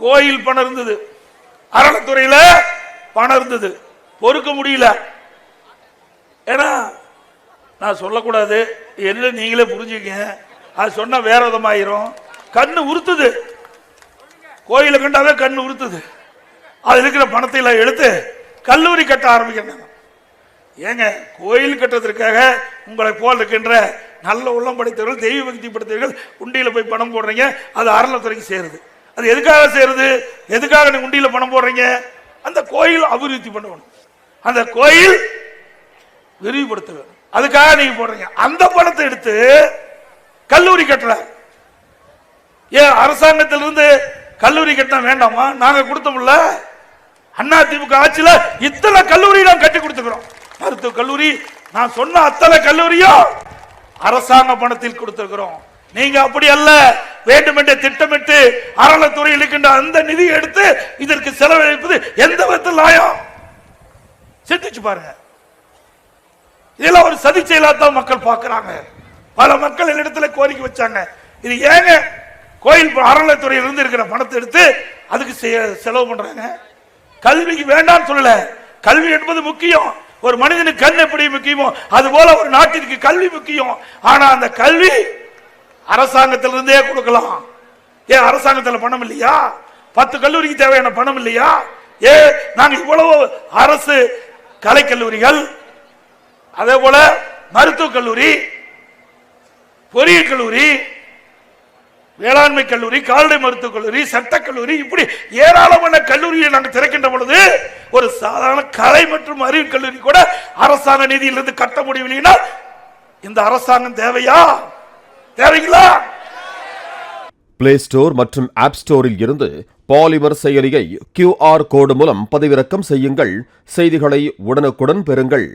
கோயில் பணம் இருந்தது, அறநிலைத்துறையில பணம் இருந்தது, பொறுக்க முடியல. ஏன்னா நான் சொல்லக்கூடாது, என்ன நீங்களே புரிஞ்சுக்கங்க, அது சொன்னா வேற விதமாயிரும். கண்ணு உறுத்துது, கோயிலை கண்டாவே கண்ணு உறுத்துது. அது இருக்கிற பணத்தை எல்லாம் எடுத்து கல்லூரி கட்ட ஆரம்பிக்கிறாங்க. ஏங்க, கோயில் கட்டுறதுக்காக உங்களை போல் இருக்கின்ற நல்ல உள்ளம் படைத்தவர்கள், தெய்வ பக்தி படைத்தவர்கள் உண்டியில போய் பணம் போடுறீங்க, அது அறநிலைத்துறைக்கு சேருது. அது எதுக்காக சேருது? எதுக்காக நீங்க உண்டியில பணம் போடுறீங்க? அந்த கோயில் அபிவிருத்தி பண்ணணும், அந்த கோயில் விரிவுபடுத்த வேண்டும், அதுக்காக நீங்க போடுறீங்க. அந்த பணத்தை எடுத்து கல்லூரி கட்டல. ஏன் அரசாங்கத்திலிருந்து கல்லூரி கட்ட வேண்டாமா? நாங்க கொடுத்தோம்ல, அண்ணா திமுக ஆட்சியில இத்தனை கல்லூரி நான் கட்டி கொடுத்துக்கிறோம். மருத்துவ கல்லூரி, நான் சொன்ன அத்தனை கல்லூரியும் அரசாங்க பணத்தில் கொடுத்திருக்கிறோம். நீங்க அப்படி அல்ல, வேண்டுமென்றே திட்டமிட்டு அறநிலைத்துறையில் இருக்கின்ற அந்த நிதியை எடுத்து இதற்கு செலவழிப்பது எந்த விதத்தில் நியாயம்? சிந்திச்சு பாருங்க. இதெல்லாம் ஒரு சதி செயலாத்தான் மக்கள் பார்க்கிறாங்க. பல மக்கள் என்னிடத்துல கோரிக்கை வச்சாங்க, இது ஏங்க கோயில் அறநிலைத்துறையில் இருந்து இருக்கிற பணத்தை எடுத்து அதுக்கு செலவு பண்றாங்க? கல்விக்கு வேண்டாம் சொல்லல, கல்வி என்பது முக்கியம். ஒரு மனிதனுக்கு கண் எப்படி முக்கியமோ அது போல ஒரு நாட்டிற்கு கல்வி முக்கியம். ஆனா அந்த கல்வி அரசாங்கத்திலிருந்தே கொடுக்கலாம். ஏன் அரசாங்கத்தில் பணம் இல்லையா? 10 கல்லூரிக்கு தேவையான பணம் இல்லையா? நாங்க இவ்வளவு அரசு கலைக்கல்லூரிகள், அதே போல மருத்துவக் கல்லூரி, பொறியியல் கல்லூரி, வேளாண்மை கல்லூரி, கால்நடை மருத்துவக் கல்லூரி, சட்டக்கல்லூரி, இப்படி ஏராளமான கல்லூரியை நாங்கள் திறக்கின்ற பொழுது ஒரு சாதாரண கலை மற்றும் அறிவு கல்லூரி கூட அரசாங்க நிதியிலிருந்து கட்ட முடியவில்லைன்னா இந்த அரசாங்கம் தேவையா? தேவைங்களா? பிளே ஸ்டோர் மற்றும் ஆப் ஸ்டோரில் இருந்து பாலிமர் செயலியை QR கோடு மூலம் பதிவிறக்கம் செய்யுங்கள். செய்திகளை உடனுக்குடன் பெறுங்கள்.